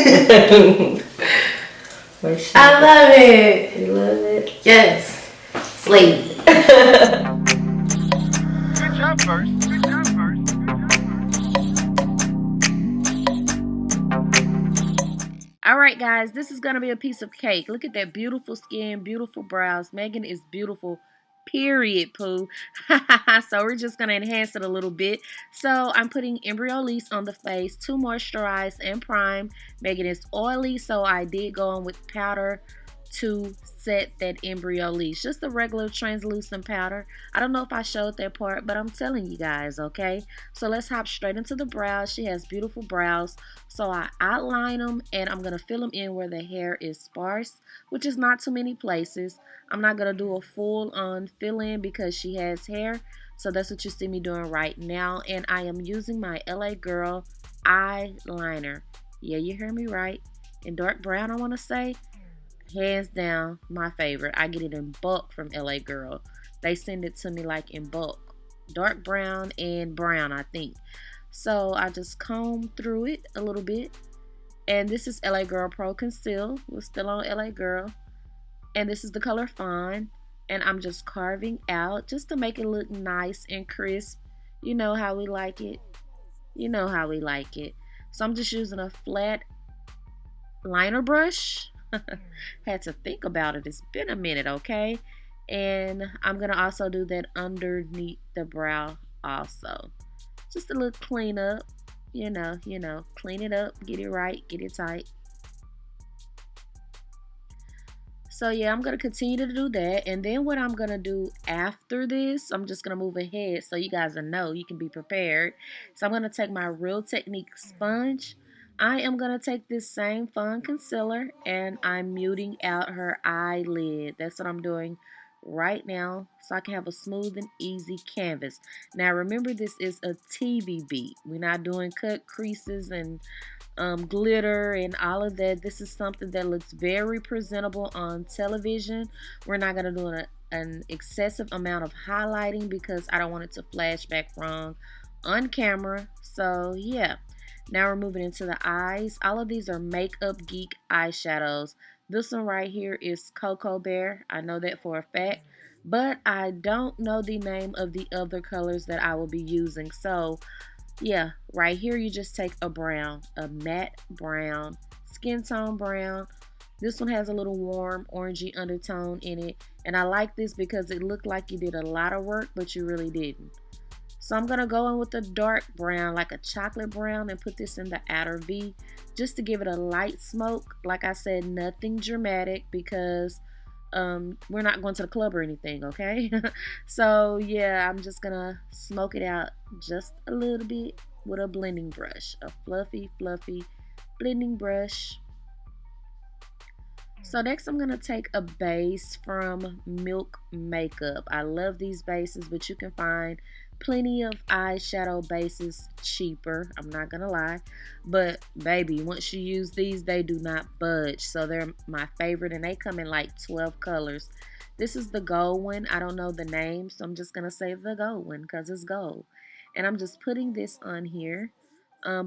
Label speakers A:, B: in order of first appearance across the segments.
A: I love it.
B: You love it?
A: Yes. Slave.
C: Good job, first. Good job, first.
B: All right, guys, this is going to be a piece of cake. Look at that beautiful skin, beautiful brows. Megan is beautiful, period, poo. So we're just going to enhance it a little bit. So I'm putting Embryolisse on the face to moisturize and prime. Megan is oily, so I did go on with powder to set that Embryolisse. Just a regular translucent powder. I don't know if I showed that part, but I'm telling you guys, okay? So let's hop straight into the brows. She has beautiful brows. So I outline them, and I'm going to fill them in where the hair is sparse, which is not too many places. I'm not going to do a full-on fill-in because she has hair. So that's what you see me doing right now. And I am using my LA Girl eyeliner. Yeah, you hear me right. In dark brown, I want to say. Hands down, my favorite. I get it in bulk from LA Girl. They send it to me like in bulk. Dark brown and brown, I think. So I just comb through it a little bit. And this is LA Girl Pro Conceal. We're still on LA Girl. And this is the color Fawn. And I'm just carving out just to make it look nice and crisp. You know how we like it. You know how we like it. So I'm just using a flat liner brush. Had to think about it. It's been a minute, okay? And I'm going to also do that underneath the brow also. Just a little clean up. You know, clean it up, get it right, get it tight. So yeah, I'm going to continue to do that. And then what I'm going to do after this, I'm just going to move ahead so you guys know, you can be prepared. So I'm going to take my Real Technique sponge. I am going to take this same FAWN concealer and I'm muting out her eyelid. That's what I'm doing right now so I can have a smooth and easy canvas. Now remember, this is a TV beat. We're not doing cut creases and glitter and all of that. This is something that looks very presentable on television. We're not going to do an excessive amount of highlighting because I don't want it to flash back wrong on camera. So yeah. Now we're moving into the eyes. All of these are Makeup Geek eyeshadows. This one right here is Cocoa Bear. I know that for a fact. But I don't know the name of the other colors that I will be using. So, yeah, right here you just take a brown, a matte brown, skin tone brown. This one has a little warm orangey undertone in it. And I like this because it looked like you did a lot of work, but you really didn't. So I'm going to go in with a dark brown, like a chocolate brown, and put this in the outer V just to give it a light smoke. Like I said, nothing dramatic because we're not going to the club or anything, okay? So yeah, I'm just going to smoke it out just a little bit with a blending brush, a fluffy blending brush. So next I'm going to take a base from Milk Makeup. I love these bases, but you can find plenty of eyeshadow bases cheaper. I'm not going to lie. But baby, once you use these, they do not budge. So they're my favorite and they come in like 12 colors. This is the gold one. I don't know the name, so I'm just going to say the gold one because it's gold. And I'm just putting this on here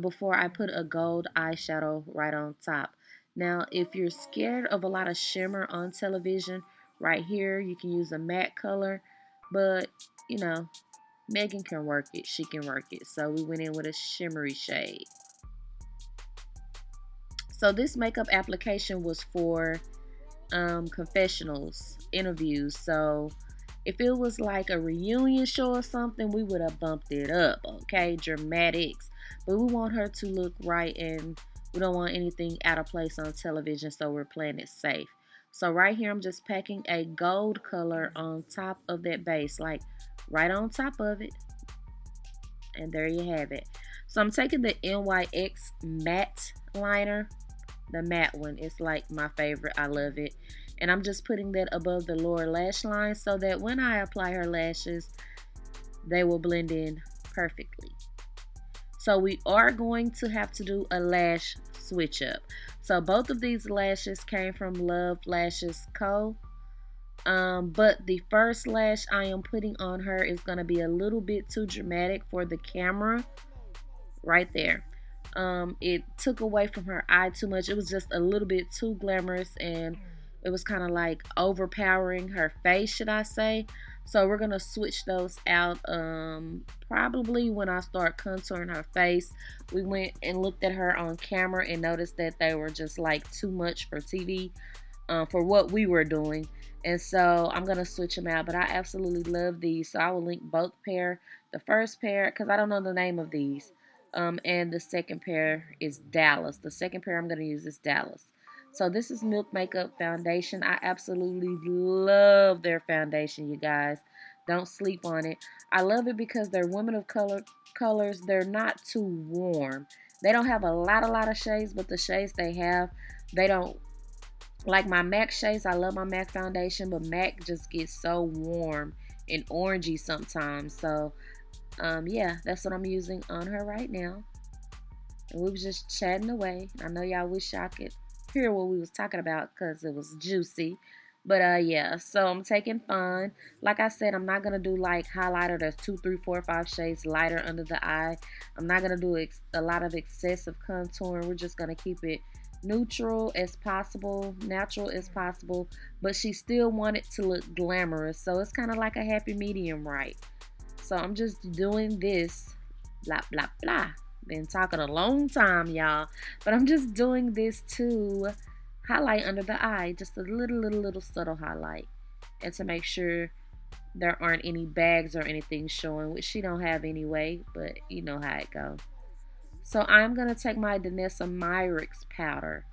B: before I put a gold eyeshadow right on top. Now, if you're scared of a lot of shimmer on television, right here, you can use a matte color. But, you know, Megan can work it. She can work it. So we went in with a shimmery shade. So this makeup application was for confessionals, interviews. So if it was like a reunion show or something, we would have bumped it up, okay? Dramatics. But we want her to look right and we don't want anything out of place on television, so we're playing it safe. So right here, I'm just packing a gold color on top of that base, like right on top of it. And there you have it. So I'm taking the NYX matte liner, the matte one. It's like my favorite. I love it. And I'm just putting that above the lower lash line so that when I apply her lashes, they will blend in perfectly. So we are going to have to do a lash switch up. So both of these lashes came from Love Lashes Co. But the first lash I am putting on her is going to be a little bit too dramatic for the camera. Right there. It took away from her eye too much. It was just a little bit too glamorous, and it was kind of like overpowering her face, should I say. So we're gonna switch those out probably when I start contouring her face. We went and looked at her on camera and noticed that they were just like too much for TV, for what we were doing. And so I'm gonna switch them out, but I absolutely love these, so I will link both pair. The first pair, because I don't know the name of these, and the second pair is Dallas. The second pair I'm gonna use is Dallas. So this is Milk Makeup Foundation. I absolutely love their foundation, you guys. Don't sleep on it. I love it because they're women of colors. They're not too warm. They don't have a lot of shades, but the shades they have, they don't, like my MAC shades. I love my MAC foundation, but MAC just gets so warm and orangey sometimes. So yeah, that's what I'm using on her right now. And we was just chatting away. I know y'all wish y'all could hear what we was talking about because it was juicy. But yeah, so I'm taking FAWN. Like I said, I'm not gonna do like highlighter that's 2, 3, 4, 5 shades lighter under the eye. I'm not gonna do a lot of excessive contouring. We're just gonna keep it neutral as possible, natural as possible, but she still wanted to look glamorous, so it's kind of like a happy medium, right? So I'm just doing this, blah blah blah. Been talking a long time, y'all, but I'm just doing this to highlight under the eye, just a little subtle highlight, and to make sure there aren't any bags or anything showing, which she don't have anyway, but you know how it goes. So I'm going to take my Danessa Myricks powder,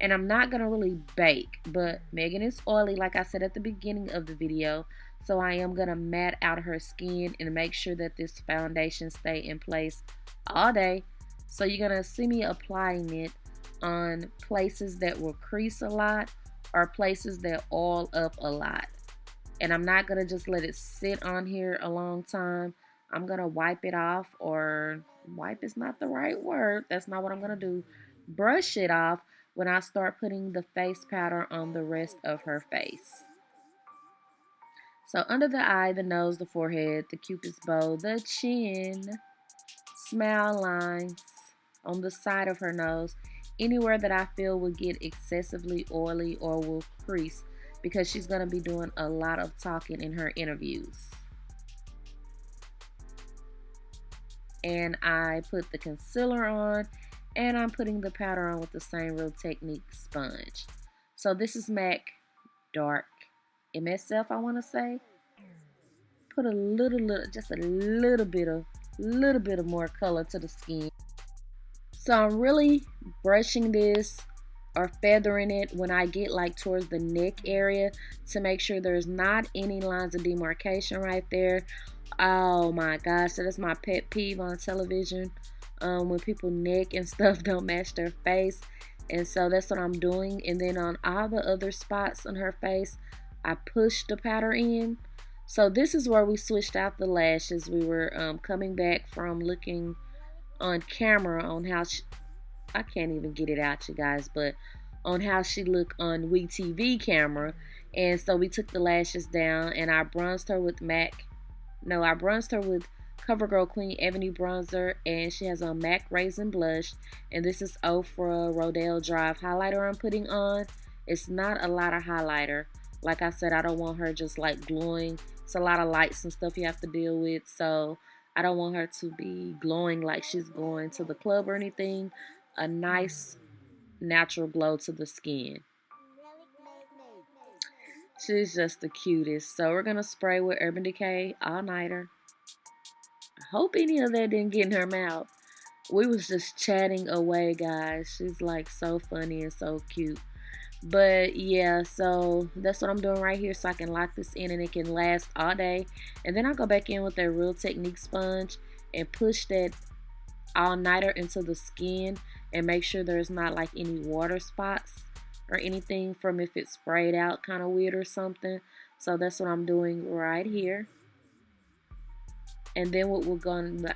B: and I'm not going to really bake, but Megan is oily like I said at the beginning of the video, so I am going to matte out her skin and make sure that this foundation stay in place all day. So you're going to see me applying it on places that will crease a lot or places that oil up a lot. And I'm not going to just let it sit on here a long time. I'm going to wipe it off, or wipe is not the right word. That's not what I'm going to do. Brush it off when I start putting the face powder on the rest of her face. So under the eye, the nose, the forehead, the cupid's bow, the chin, smile lines on the side of her nose, anywhere that I feel will get excessively oily or will crease, because she's going to be doing a lot of talking in her interviews. And I put the concealer on, and I'm putting the powder on with the same Real Technique sponge. So this is MAC Dark MSF, I want to say. Put just a little bit of more color to the skin. So I'm really brushing this or feathering it when I get like towards the neck area to make sure there's not any lines of demarcation right there. Oh my gosh, so that's my pet peeve on television, when people neck and stuff don't match their face. And so that's what I'm doing. And then on all the other spots on her face, I push the powder in. So this is where we switched out the lashes. We were coming back from looking on camera on how I can't even get it out, you guys, but on how she looked on Wetv camera. And so we took the lashes down, and I bronzed her with I bronzed her with Covergirl Queen Ebony Bronzer, and she has a MAC Raizin blush. And this is Ofra Rodeo Drive highlighter I'm putting on. It's not a lot of highlighter. Like I said, I don't want her just like glowing. It's a lot of lights and stuff you have to deal with, so I don't want her to be glowing like she's going to the club or anything. A nice natural glow to the skin. She's just the cutest. So we're going to spray with Urban Decay All Nighter. I hope any of that didn't get in her mouth. We was just chatting away, guys. She's like so funny and so cute. But yeah, so that's what I'm doing right here, so I can lock this in and it can last all day. And then I'll go back in with that Real Technique sponge and push that All Nighter into the skin and make sure there's not like any water spots or anything from if it's sprayed out kind of weird or something. So that's what I'm doing right here. And then what we're gonna,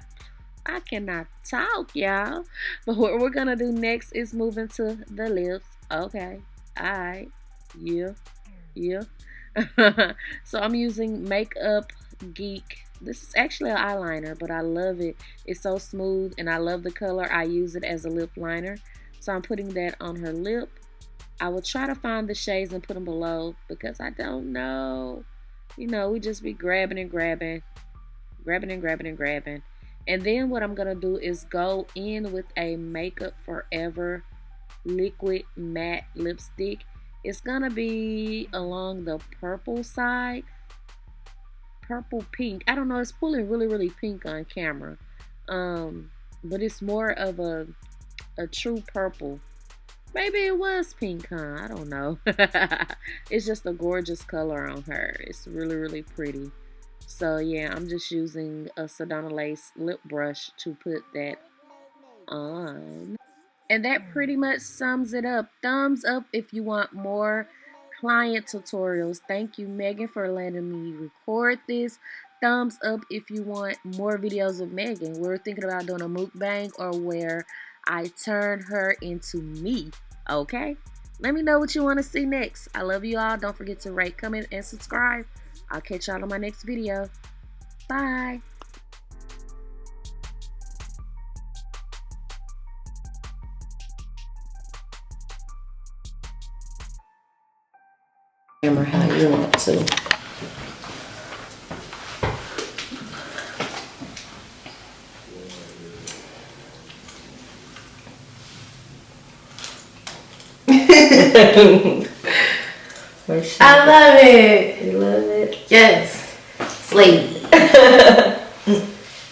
B: I cannot talk, y'all, but what we're gonna do next is move into the lips. Okay, alright, yeah. So I'm using Geek. This is actually an eyeliner, but I love it. It's so smooth, and I love the color. I use it as a lip liner. So I'm putting that on her lip. I will try to find the shades and put them below because I don't know. You know, we just be grabbing and grabbing. Grabbing and grabbing and grabbing. And then what I'm going to do is go in with a Makeup Forever liquid matte lipstick. It's going to be along the purple side. Purple pink. I don't know. It's pulling really, really pink on camera. But it's more of a true purple. Maybe it was pink, huh? I don't know. It's just a gorgeous color on her. It's really, really pretty. So yeah, I'm just using a Sedona Lace lip brush to put that on. And that pretty much sums it up. Thumbs up if you want more client tutorials. Thank you, Megan, for letting me record this. Thumbs up if you want more videos of Megan. We're thinking about doing a mukbang or where I turn her into me. Okay? Let me know what you want to see next. I love you all. Don't forget to rate, comment, and subscribe. I'll catch y'all on my next video. Bye.
A: Camera how you want to. I love it. You love it? Yes. Slave.